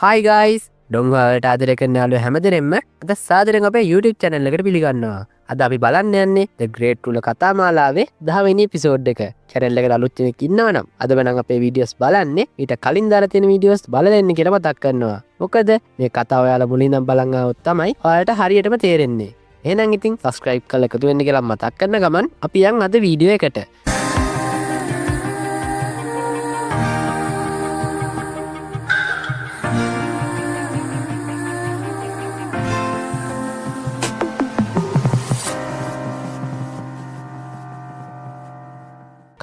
Hi guys! ඩොංගාවට ආදරය කරන යාළුවෝ හැමදෙනෙක්ම අද සාදරයෙන් අපේ YouTube channel එකට පිළිගන්නවා. අද අපි බලන්න යන්නේ The Great Rule කතා මාලාවේ 10 වෙනි එපිසෝඩ් එක. channel එකට අලුත් කෙනෙක් ඉන්නවනම් අදම නම් අපේ වීඩියෝස් බලන්නේ ඊට කලින් දාලා තියෙන වීඩියෝස් බලලා ඉන්න කියලා මතක් කරනවා. මොකද මේ කතාව ඔයාලා මුලින් ඉඳන් බලන් ආවොත් තමයි ඔයාලට හරියටම තේරෙන්නේ. එහෙනම් ඉතින් subscribe කරලා එකතු වෙන්න කියලා මතක් කරන ගමන් අපි යන් අද වීඩියෝ එකට.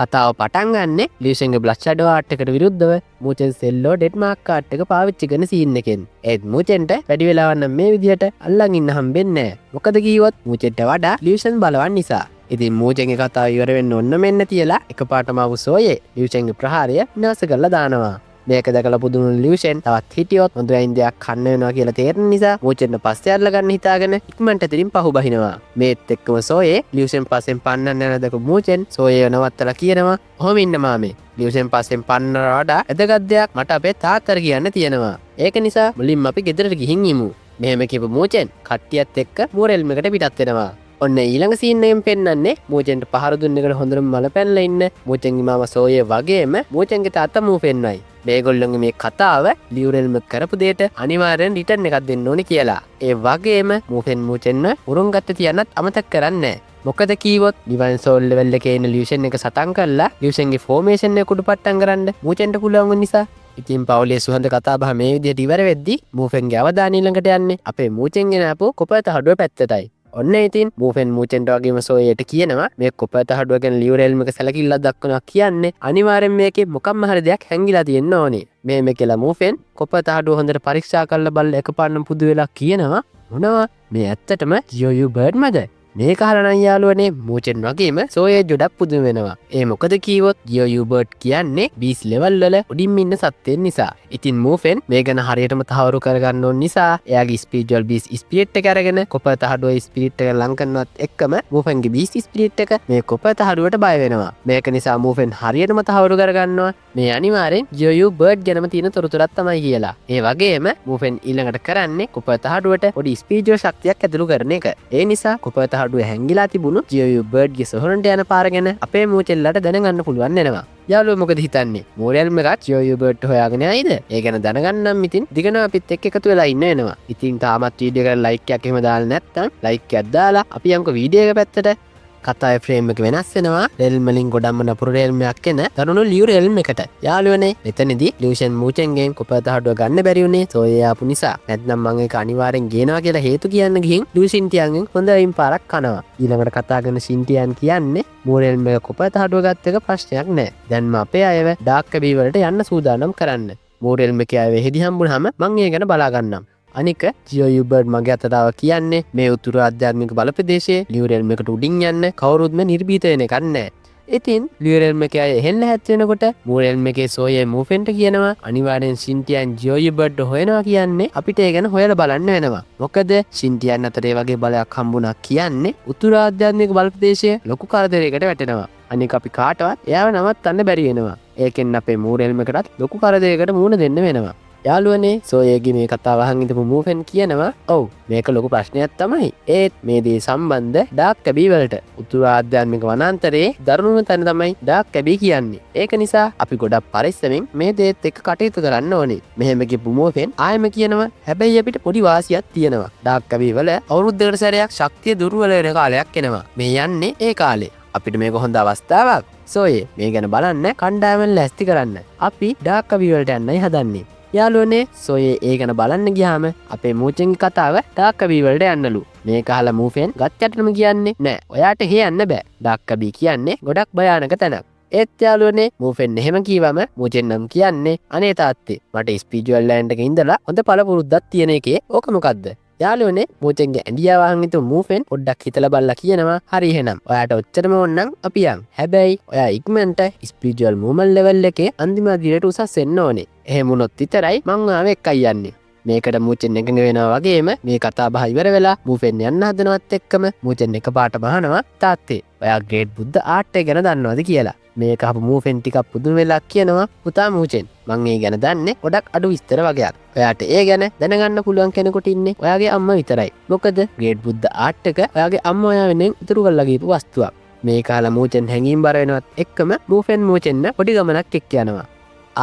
කතාව පටන් ගන්නේ ලියුෂන්ගේ බ්ලෂ් ෂැඩෝ ආර්ට් එකට විරුද්ධව මූචෙන් සෙල්ලෝ ඩෙඩ් මාක් ආර්ට් එක පාවිච්චි කරන සීන් එකෙන්. ඒත් මූචෙන්ට වැඩි වෙලාවක් නම් මේ විදිහට අල්ලන් ඉන්න හම්බෙන්නේ නැහැ. මොකද කිව්වොත් මූචෙන්ට වඩා ලියුෂන් බලවන් නිසා. ඉතින් මූචෙන්ගේ කතාව ඉවර වෙන්න ඔන්න මෙන්න තියලා එකපාරටම ආපු සෝයේ ලියුෂන්ගේ ප්‍රහාරය විනාශ කරලා දානවා. මේක දැකලා පුදුම ලියුෂන් තවත් හිටියොත් හොඳ වෙයින් දෙයක් කන්න වෙනවා කියලා තේරෙන නිසා මූචෙන්ට පස්සේ අල්ල ගන්න හිතාගෙන ඉක්මනට එතනින් පහු බහිනවා. මේත් එක්කම සෝයේ ලියුෂන් පස්සෙන් පන්නන්න යන දක මූචෙන් සෝයේ නවත්තලා කියනවා "ඔහොම ඉන්න මාමේ. ලියුෂන් පස්සෙන් පන්නනට වඩා එදගත් දෙයක් මට අපේ තාත්තට කියන්න තියෙනවා. ඒක නිසා මුලින්ම අපි ගෙදරට ගිහින් ඉමු." මෙහෙම කියපු මූචෙන් කට්ටියත් එක්ක මෝරෙල්ම් එකට පිටත් වෙනවා. ඔන්න ඊළඟ සීන් එකෙන් පෙන්නන්නේ මූචෙන්ට පහර දුන්න එකට හොඳටම මල පැනලා ඉන්න මූචෙන්ගේ මාමා සෝයේ වගේම මූචෙන්ගේ තාත්තා මූෆෙන්වයි. මේගොල්ලොන්ගේ මේ කතාව ලියුරෙල්ම කරපු දෙයට අනිවාර්යෙන් රිටර්න් එකක් දෙන්න ඕනි කියලා. ඒ වගේම මූෆෙන් මූචෙන්ව උරුංගත්ත තියන්නත් අමතක කරන්නේ. මොකද කීවොත් ඩිවයින් සෝල් ලෙවල් එකේ ඉන්න ලියුෂන් එක සටන් කරලා ලියුෂන්ගේ ෆෝමේෂන් එක කුඩු පට්ටම් කරන්න මූචෙන්ට පුළුවන් නිසා. ඉතින් පවුලේ සුහඳ කතා බහ මේ විදිහට ඉවර වෙද්දි මූෆෙන්ගේ අවධානය ළඟට යන්නේ අපේ මූචෙන්ගෙන ආපු කොපත හඩුව පැත්තටයි. ඔන්න ඉතින් මූෆෙන් මූචෙන්ට වගේම සෝයට කියනවා මේ කොපත හඩුව ගැන ලියුරෙල්ම එක සැලකිල්ලක් දක්වනවා කියන්නේ අනිවාර්යෙන් මේකේ මොකක්ම හරි දෙයක් හැංගිලා තියෙන්න ඕනේ. මේ කියලා මූෆෙන් කොපත හඩුව හොඳට පරීක්ෂා කරලා බලලා එකපාරටම පුදු වෙලා කියනවා මොනවා මේ ඇත්තටම ජියෝ බර්ඩ්මද? මේක අහලා නම් යාළුවනේ මූචෙන් වගේම සෝයේ ජොඩක් පුදුම වෙනවා. ඒ මොකද කීවොත් ජියෝ බර්ඩ් කියන්නේ බීස් ලෙවල් වල උඩින්ම ඉන්න සත්ත්වෙන් නිසා. ඉතින් මූෆෙන් මේ ගැන හරියටම තහවුරු කරගන්න ඕන නිසා එයාගේ ස්පිරිචුවල් බීස් ස්පිරිට් එක අරගෙන කොපත හඩුවේ ස්පිරිට් එක ලං කරනවත් එක්කම මූෆෙන්ගේ බීස් ස්පිරිට් එක මේ කොපත හඩුවට බය වෙනවා. මේක නිසා මූෆෙන් හරියටම තහවුරු කරගන්නවා මේ අනිවාර්යෙන් ජියෝ බර්ඩ් ගැනම තියෙන තොරතුරක් තමයි කියලා. ඒ වගේම මූෆෙන් ඊළඟට කරන්නේ කොපත හඩුවට පොඩි ස්පිරිචුවල් ශක්තියක් ඇතුළු කරන එක. ඒ නිසා කොපත හඩුව හැංගිලා තිබුණු ජියෝ බර්ඩ්ගේ සොහොරන්ට යන පාර ගැන අපේ මූචෙල්ලට දැනගන්න පුළුවන් වෙනවා. යාළුවෝ මොකද හිතන්නේ? මෝරෙල්ම එකත් ජියෝ බර්ඩ් හොයාගෙන ආයිද? ඒ ගැන දැනගන්නම් ඉතින් දිගන අපිත් එක්ක එකතු වෙලා ඉන්න වෙනවා. ඉතින් තාමත් වීඩියෝ එකට ලයික් එකක් එහෙම දාලා නැත්නම් ලයික් එකක් දාලා අපි යමුකෝ වීඩියෝ එක පැත්තට. කතාවේ ෆ්‍රේම් එක වෙනස් වෙනවා. රෙල්ම් වලින් ගොඩක්ම නපුරු රෙල්ම් එකක් එන දරුණු ලියු රෙල්ම් එකට. යාළුවනේ මෙතනදී ලියුෂන් මූචෙන්ගෙන් කොපත හඩුව ගන්න බැරි වුණේ සෝයේ ආපු නිසා. නැත්නම් මම ඒක අනිවාර්යෙන් ගේනවා කියලා හේතු කියන්න ගිහින් ලියුෂින්ටියන්ගෙන් හොඳයින් පාරක් කනවා. ඊළඟට කතා කරන ෂින්ටියන් කියන්නේ මෝරෙල්ම් එක කොපත හඩුව ගත්ත එක ප්‍රශ්නයක් නෑ. දැන්ම අපේ අයව ඩාර්ක් කැබී වලට යන්න සූදානම් කරන්න. මෝරෙල්ම් එකේ අයව හෙදි හම්බුනහම මං ඒ ගැන බලා ගන්නම්. අනික ජියෝ බර්ඩ් මගේ අතතාව කියන්නේ මේ උතුරු ආධ්‍යාත්මික බලප්‍රදේශයේ ලියුරෙල්ම් එකට උඩින් යන්න කවුරුත්ම නිර්භීත වෙන එකක් නැහැ. ඉතින් ලියුරෙල්ම් එකේ අය හෙන්න හැත් වෙනකොට මූරෙල්ම් එකේ සෝයේ මූෆෙන්ට කියනවා අනිවාර්යෙන් ෂින්ටියන් ජියෝ බර්ඩ් හොයනවා කියන්නේ අපිට ඒ ගැන හොයලා බලන්න වෙනවා. මොකද ෂින්ටියන් අතර ඒ වගේ බලයක් හම්බුණා කියන්නේ උතුරු ආධ්‍යාත්මික බලප්‍රදේශයේ ලොකු කරදරයකට වැටෙනවා. අනික අපි කාටවත් එයාව නවත්තන්න බැරි වෙනවා. ඒකෙන් අපේ මූරෙල්ම් එකටත් ලොකු කරදරයකට මුහුණ දෙන්න වෙනවා. යාළුවනේ සෝයේගේ මේ කතාව අහන් ඉඳපු මූෆෙන් කියනවා ඔව් මේක ලොකු ප්‍රශ්නයක් තමයි. ඒත් මේ දේ සම්බන්ධ ඩාර්ක් කැබී වලට උතුරු ආධ්‍යාත්මික වනාන්තරයේ දරුණුම තැන තමයි ඩාර්ක් කැබී කියන්නේ. ඒක නිසා අපි ගොඩක් පරිස්සමෙන් මේ දේත් එක්ක කටයුතු කරන්න ඕනේ. මෙහෙම කියපු මූෆෙන් ආයෙම කියනවා හැබැයි අපිට පොඩි වාසියක් තියෙනවා. ඩාර්ක් කැබී වල අවුරුද්දකට සැරයක් ශක්තිය දුර්වල වෙන කාලයක් එනවා. මේ යන්නේ ඒ කාලේ. අපිට මේක හොඳ අවස්ථාවක්. සෝයේ මේ ගැන බලන්න කණ්ඩායමෙන් ලැස්ති කරන්න. අපි ඩාර්ක් කැබී වලට යන්නයි හදන්නේ. යාළුවනේ සෝයේ ඒ ගැන බලන්න ගියාම අපේ මූචෙන්ගේ කතාව ඩාර්ක් කැබී වලට යන්නලු. මේක අහලා මූෆෙන් ගත්යටම කියන්නේ නෑ ඔයාට එහෙ යන්න බෑ. ඩාර්ක් කැබී කියන්නේ ගොඩක් භයානක තැනක්. ඒත් යාළුවනේ මූෆෙන් එහෙම කීවම මූචෙන් නම් කියන්නේ අනේ තාත්තේ මට ස්පිරිචුවල් ලෑන්ඩ් එකේ ඉඳලා හොඳ පළපුරුද්දක් තියෙන එකේ ඕක මොකද්ද? යාළුවනේ මූචෙන්ගේ ඇඳියා වහන් ඉතු මූෆෙන් පොඩ්ඩක් හිතලා බලලා කියනවා හරි එහෙනම් ඔයාට ඔච්චරම ඕනනම් අපි යන්. හැබැයි ඔයා ඉක්මනට ස්පිරිචුවල් මූමන් ලෙවල් එකේ අන්තිම අදියරට උසස් වෙන්න ඕනේ. එහෙම වුණොත් විතරයි මං ආව එක්කයි යන්නේ. මේකට මූචෙන් එකඟ වෙනවා වගේම මේ කතා බහ ඉවර වෙලා මූෆෙන් යන්න හදනවත් එක්කම මූචෙන් එකපාරටම අහනවා තාත්තේ ඔයා ග්‍රේට් බුද්ධ ආර්ට් එක ගැන දන්නවද කියලා. මේක අහපු මූෆෙන් ටිකක් පුදුම වෙලා කියනවා පුතා මූචෙන් මං ඒ ගැන දන්නේ ගොඩක් අඩු විස්තර වගේක්. ඔයාට ඒ ගැන දැනගන්න පුළුවන් කෙනෙකුට ඉන්නේ ඔයාගේ අම්මා විතරයි. මොකද ග්‍රේට් බුද්ධ ආර්ට් එක ඔයාගේ අම්මා ඔයා වෙනුවෙන් ඉතුරු කරලා ගිහපු වස්තුවක්. මේ කාලා මූචෙන් හැංගීම් බර වෙනවත් එක්කම මූෆෙන් මූචෙන්න පොඩි ගමනක් එක්ක යනවා.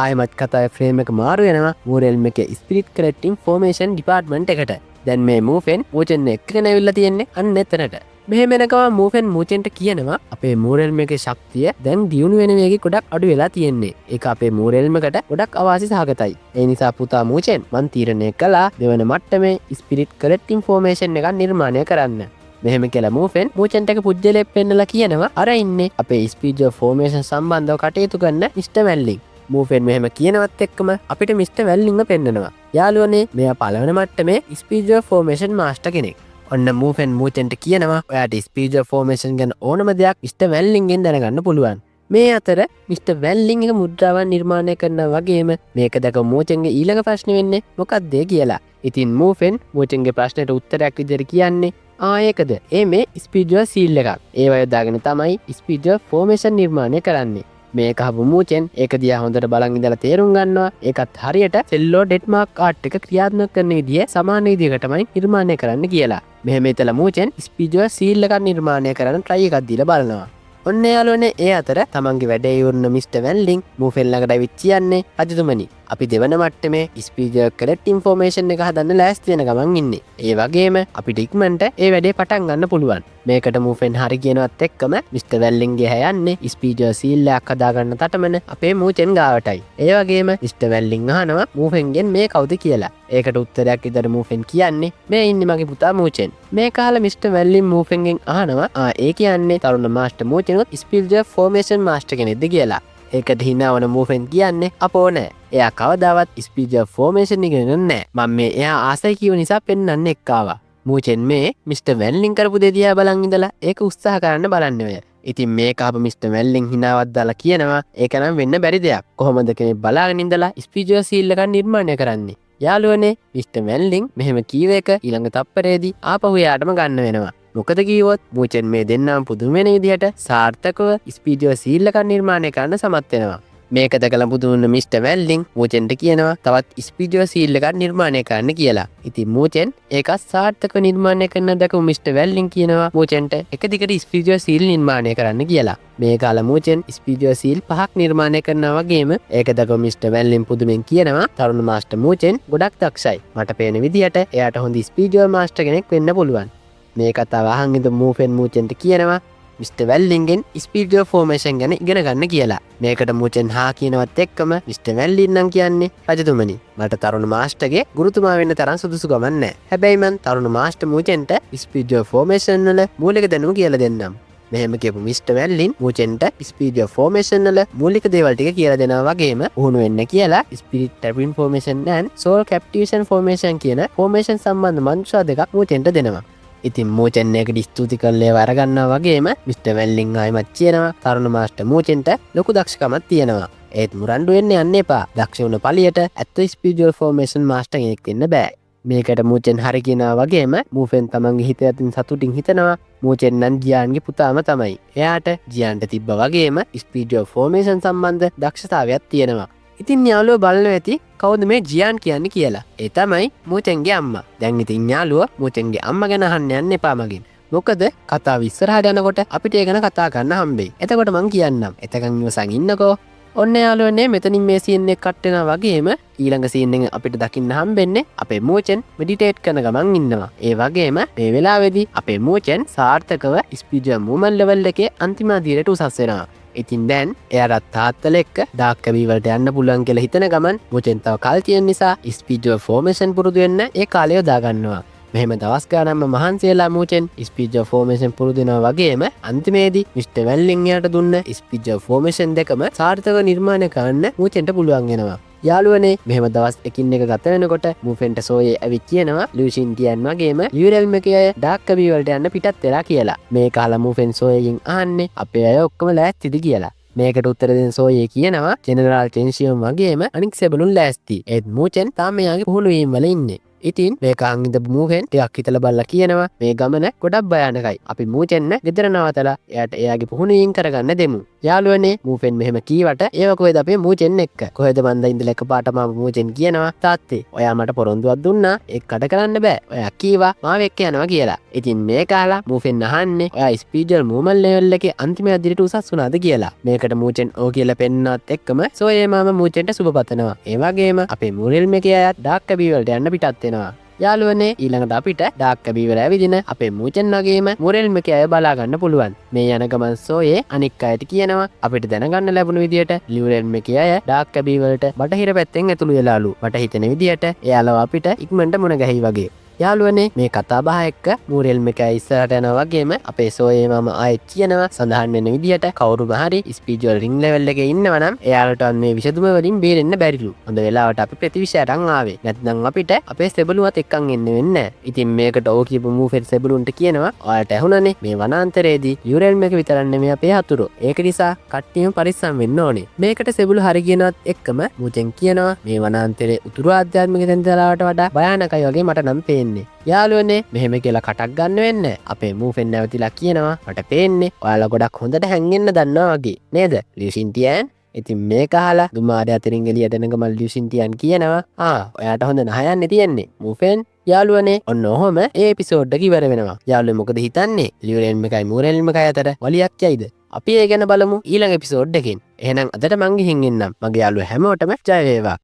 ආයමත් කතාවේ ෆ්‍රේම් එක මාරු වෙනවා මූරෙල්ම් එකේ ස්පිරිට් කලෙක්ටිං ෆෝමේෂන් ඩිපාර්ට්මන්ට් එකට. දැන් මේ මූෆෙන් මූචෙන් එක්කගෙන ඇවිල්ලා තියෙන්නේ අන්න එතනට. මෙහෙම එනකම මූෆෙන් මූචෙන්ට කියනවා අපේ මූරෙල්ම් එකේ ශක්තිය දැන් දියුණු වෙන වේගෙ ගොඩක් අඩු වෙලා තියෙන්නේ. ඒක අපේ මූරෙල්ම් එකට ගොඩක් අවාසි සහගතයි. ඒ නිසා පුතා මූචෙන් මන් තීරණය කළා දෙවන මට්ටමේ ස්පිරිට් කලෙක්ටිං ෆෝමේෂන් එකක් නිර්මාණය කරන්න. මෙහෙම කියලා මූෆෙන් මූචෙන්ට එක පුජ්‍යලයක් පෙන්නලා කියනවා අර ඉන්නේ අපේ ස්පීඩ් ෆෝමේෂන් සම්බන්ධව කටයුතු කරන මිස්ටර් මැල්ලින්. මූෆෙන් මෙහෙම කියනවත් එක්කම අපිට මිස්ටර් වැල්ලින්ව පෙන්නනවා. යාළුවනේ මෙයා පළවෙනි මට්ටමේ ස්පීඩ් ෆෝමේෂන් මාස්ටර් කෙනෙක්. ඔන්න මූෆෙන් මූචෙන්ට කියනවා ඔයාට ස්පීඩ් ෆෝමේෂන් ගැන ඕනම දෙයක් මිස්ටර් වැල්ලින්ගෙන් දැනගන්න පුළුවන්. මේ අතර මිස්ටර් වැල්ලින් එක මුද්‍රාවන් නිර්මාණය කරනවා වගේම මේක දැක මූචෙන්ගේ ඊළඟ ප්‍රශ්නේ වෙන්නේ මොකක්ද කියලා. ඉතින් මූෆෙන් මූචෙන්ගේ ප්‍රශ්නෙට උත්තරයක් විදිහට කියන්නේ ඒකද ඒ මේ ස්පීඩ් සීල් එකක්. ඒව යොදාගෙන තමයි ස්පීඩ් ෆෝමේෂන් නිර්මාණය කරන්නේ. මේක අහපු මූචෙන් ඒක දිහා හොඳට බලන් ඉඳලා තේරුම් ගන්නවා ඒකත් හරියට සෙල්ලෝ ඩෙට්මාර්ක් ආර්ට් එක ක්‍රියාත්මක කරන විදිය සමාන විදියකටමයි නිර්මාණය කරන්න කියලා. මෙහෙම හිතලා මූචෙන් ස්පීඩ් සීල් එකක් නිර්මාණය කරන්න try එකක් දීලා බලනවා. ඔන්න යාළුවනේ ඒ අතර තමන්ගේ වැඩේ ඉවරන මිස්ටර් වැල්ලින් මූෆෙන් ළඟට ඇවිත් කියන්නේ රජතුමනි අපි දෙවන මට්ටමේ ස්පීඩ් කලෙක්ට් ඉන්ෆෝමේෂන් එක හදන්න ලෑස්ති වෙන ගමන් ඉන්නේ. ඒ වගේම අපිට ඉක්මනට ඒ වැඩේ පටන් ගන්න පුළුවන්. මේකට මූෆෙන් හරි කියනවත් එක්කම මිස්ටර් වැල්ලින්ගේ හැයන්නේ ස්පීඩ් සීල් එකක් හදාගන්න තටමන අපේ මූචෙන් ගාවටයි. ඒ වගේම මිස්ටර් වැල්ලින් අහනවා මූෆෙන්ගෙන් මේ කවුද කියලා. ඒකට උත්තරයක් විතර මූෆෙන් කියන්නේ මේ ඉන්නේ මගේ පුතා මූචෙන්. මේ කාලේ මිස්ටර් වැල්ලින් මූෆෙන්ගෙන් අහනවා ඒ කියන්නේ තරුණ මාස්ටර් මූචෙනුත් ස්පීඩ් ෆෝමේෂන් මාස්ටර් කෙනෙක්ද කියලා. ඒකට හිනාවන මූෆෙන් කියන්නේ අපෝ නෑ එයා කවදාවත් ස්පීඩ් ෆෝමේෂන් ඉගෙන නෑ මම මේ එයා ආසයි කියව නිසා පෙන්වන්න එක්කාවා. මූචෙන් මේ මිස්ටර් වැල්ලින් කරපු දේ දිහා බලන් ඉඳලා ඒක උත්සාහ කරන්න බලන්න ඔය. ඉතින් මේක අප මිස්ටර් වැල්ලින් හිනාවක් දාලා කියනවා ඒක නම් වෙන්න බැරි දෙයක්. කොහොමද කෙනෙක් බලාගෙන ඉඳලා ස්පීඩ් සීල් එකක් නිර්මාණය කරන්නේ. යාළුවනේ මිස්ටර් වැල්ලින් මෙහෙම කීව එක ඊළඟ තප්පරේදී ආපහු එයාටම ගන්න වෙනවා. මොකද කිව්වොත් මූචෙන් මේ දෙන්නම පුදුම වෙන විදිහට සාර්ථකව ස්පීඩ් සීල් එකක් නිර්මාණය කරන්න සමත් වෙනවා. මේක දැකලා පුදුම වුණ මිස්ටර් වැල්ලින් මූචෙන්ට කියනවා තවත් ස්පීඩ් සීල් එකක් නිර්මාණය කරන්න කියලා. ඉතින් මූචෙන් ඒක සාර්ථකව නිර්මාණය කරන දැකපු මිස්ටර් වැල්ලින් කියනවා මූචෙන්ට එක දිගට ස්පීඩ් සීල් නිර්මාණය කරන්න කියලා. මේ කාල මූචෙන් ස්පීඩ් සීල් 5ක් නිර්මාණය කරනවා වගේම ඒක දැකපු මිස්ටර් වැල්ලින් පුදුමෙන් කියනවා තරුණ මාස්ටර් මූචෙන් ගොඩක් දක්ෂයි. මට පේන විදිහට එයාට හොඳ ස්පීඩ් මාස්ටර් කෙනෙක් වෙන්න පුළුවන්. මේ කතාව අහන් ඉඳ මූෆෙන් මූචෙන්ට කියනවා මිස්ටර් වැල්ලින්ගෙන් ස්පීඩ් ෆෝමේෂන් ගැන ඉගෙන ගන්න කියලා. මේකට මූචෙන් හා කියනවත් එක්කම මිස්ටර් වැල්ලින් නම් කියන්නේ රජතුමනි මට තරුණ මාස්ටර්ගේ ගුරුතුමා වෙන්න තරම් සුදුසු ගමන් නැහැ. හැබැයි මං තරුණ මාස්ටර් මූචෙන්ට ස්පීඩ් ෆෝමේෂන් වල මූලික දැනුම කියලා දෙන්නම්. මෙහෙම කියපු මිස්ටර් වැල්ලින් මූචෙන්ට ස්පීඩ් ෆෝමේෂන් වල මූලික දේවල් ටික කියලා දෙනවා වගේම උහුණු වෙන්න කියලා spirit tap information and soul captivation formation කියන ෆෝමේෂන් සම්බන්ධ මන්ත්‍ර දෙකක් මූචෙන්ට දෙනවා. ඉතින් මූචෙන් එකට ස්තුති කරලා වරගන්නවා වගේම මිස්ටර් වැල්ලින් ආයිමත් කියනවා තරුණ මාස්ටර් මූචෙන්ට ලොකු දක්ෂකමක් තියෙනවා. ඒත් මුරණ්ඩු වෙන්න යන්න එපා. දක්ෂ වුණ පළියට ඇත්ත ස්පීඩ් ෆෝමේෂන් මාස්ටර් කෙනෙක් වෙන්න බෑ. මේකට මූචෙන් හරි කියනවා වගේම මූෆෙන් තමන්ගේ හිත ඇතින් සතුටින් හිතනවා මූචෙන් නම් ජියාන්ගේ පුතාම තමයි. එයාට ජියාන්ට තිබ්බ වගේම ස්පීඩ් ෆෝමේෂන් සම්බන්ධ දක්ෂතාවයක් තියෙනවා. ඉතින් යාළුවෝ බලනවා ඇති කවුද මේ ජියාන් කියන්නේ කියලා. ඒ තමයි මූචෙන්ගේ අම්මා. දැන් ඉතින් යාළුවෝ මූචෙන්ගේ අම්මා ගැන අහන්න යන්න එපා මගෙන්. මොකද කතාව ඉස්සරහට යනකොට අපිට ඒ ගැන කතා කරන්න හම්බෙයි. එතකොට මං කියන්නම්. එතකන් ඉවසන් ඉන්නකෝ. ඔන්න යාළුවනේ මෙතනින් මේ සීන් එක කට් වෙනවා වගේම ඊළඟ සීන් එකෙන් අපිට දකින්න හම්බෙන්නේ අපේ මූචෙන් මෙඩිටේට් කරන ගමන් ඉන්නවා. ඒ වගේම මේ වෙලාවේදී අපේ මූචෙන් සාර්ථකව ස්පීඩ් මූවමන්ට් ලෙවල් එකේ අන්තිම අදියරට උසස් වෙනවා. ඉතින් දැන් එයාට තාත්තල එක්ක ඩාර්ක් කැබි වලට යන්න පුළුවන් කියලා හිතන ගමන් මූචෙන් තව කල් තියෙන නිසා ස්පීඩ් ෆෝමේෂන් පුරුදු වෙන්න ඒ කාලය යොදා ගන්නවා. මෙහෙම දවස් ගානක්ම මහන්සි වෙලා මූචෙන් ස්පීඩ් ෆෝමේෂන් පුරුදු වෙනවා වගේම අන්තිමේදී මිස්ටර් වැල්ලින් එයාට දුන්න ස්පීඩ් ෆෝමේෂන් දෙකම සාර්ථකව නිර්මාණය කරන්න මූචෙන්ට පුළුවන් වෙනවා. යාළුවනේ මෙහෙම දවස් එකින් එක ගත වෙනකොට මූෆෙන්ට සෝයේ ඇවිත් කියනවා ලූෂින් කියන් වගේම ලියුරෙල්ම් එකේ අය ඩාර්ක් කැබි වලට යන්න පිටත් වෙලා කියලා. මේ කාලා මූෆෙන් සෝයගෙන් අහන්නේ අපේ අය ඔක්කොම ලෑස්තිද කියලා. මේකට උත්තර දෙන සෝයේ කියනවා ජෙනරාල් චෙන්සියම් වගේම අනික් සෙබළුන් ලෑස්ති. ඒත් මූචෙන් තාම එයාගේ පුහුණු වීම වල ඉන්නේ. ඉතින් මේ කාංගින්ද මූහෙන් ටිකක් හිතලා බලලා කියනවා මේ ගමන ගොඩක් භයානකයි. අපි මූචෙන්න ගෙදර නවතලා එයාට එයාගේ පුහුණුවීම් කරගන්න දෙමු. යාළුවනේ මූෆෙන් මෙහෙම කීවට ඒව කොහෙද අපේ මූචෙන් එක්ක. කොහෙද මන්ද ඉඳලා එකපාරටම මූචෙන් කියනවා තාත්තේ ඔයා මට පොරොන්දුවක් දුන්නා ඒක කඩ කරන්න බෑ. ඔයා කීවා මාව එක්ක යනවා කියලා. ඉතින් මේ කාලා මූෆෙන් අහන්නේ ඔයා ස්පීඩල් මූමල් ලෙවල් එකේ අන්තිම අදිරියට උසස් වුණාද කියලා. මේකට මූචෙන් ඕ කියලා පෙන්නනත් එක්කම සෝයේ මාම මූචෙන්ට සුබ පතනවා. ඒ වගේම අපේ මුරෙල් මේකේ අයත් ඩාක් කැබි වලට යන්න පිටත් වෙනවා. යාළුවනේ ඊළඟට අපිට ඩාක් කැබීවල ඇවිදින අපේ මූචෙන් වගේම මුරෙල් මේකේ අය බලා ගන්න පුළුවන්. මේ යන ගමන් සෝයේ අනික් අයට කියනවා අපිට දැනගන්න ලැබුණු විදියට ලියුරෙල් මේකේ අය ඩාක් කැබීවලට බටහිර පැත්තෙන් ඇතුළු වෙලාලු. මට හිතෙන විදියට එයාලව අපිට ඉක්මනට මුණ ගැහි වගේ. යාළුවනේ මේ කතා බහ එක්ක මූරෙල් මේකයි ඉස්සරහට යනවා වගේම අපේ සෝයේ මම ආයෙත් කියනවා සඳහන් වෙන විදියට කවුරුම හරි ස්පීඩ් රින් ලෙවල් එකේ ඉන්නවා නම් එයාලට මේ විසඳුම වලින් බේරෙන්න බැරිලු. හොඳ වෙලාවට අපි ප්‍රතිවිෂයට ආවේ. නැත්නම් අපිට අපේ සෙබළුවත් එක්කන් එන්න වෙන්නේ. ඉතින් මේකට ඕ කියපු මූෆෙල් සෙබළුන්ට කියනවා ඔයාලට ඇහුණනේ මේ වනාන්තරයේදී යුරෙල් මේක විතරක් නෙමෙයි අපේ හතුරු. ඒක නිසා කට්ටියම පරිස්සම් වෙන්න ඕනේ. මේකට සෙබළු හරි කියනවත් එක්කම මූචෙන් කියනවා මේ වනාන්තරයේ උතුරු ආධ්‍යාත්මික තැන්වලට වඩා භයානකයි වගේ මට නම් පේන්නේ. යාළුවනේ මෙහෙම කියලා කටක් ගන්න වෙන්න අපේ මූෆෙන් නැවතිලා කියනවා මට පේන්නේ ඔයාලා ගොඩක් හොඳට හැංගෙන්න දන්නවා වගේ නේද ලියුසින්ටියන්. ඉතින් මේක අහලා දුමාරය අතරින් එළියට එන ගමන් ලියුසින්ටියන් කියනවා ඔයාට හොඳ නහයන්නේ තියෙන්නේ මූෆෙන්. යාළුවනේ ඔන්න ඔහොම ඒ එපිසෝඩ් එක ඉවර වෙනවා. යාළුවෝ මොකද හිතන්නේ ලියුරෙල් මේකයි මූරෙල් මේකයි අතර වලියක් යයිද? අපි ඒ ගැන බලමු ඊළඟ එපිසෝඩ් එකකින්. එහෙනම් අදට මං ගිහින් එන්නම්. මගේ යාළුවෝ හැමෝටම ජය වේවා.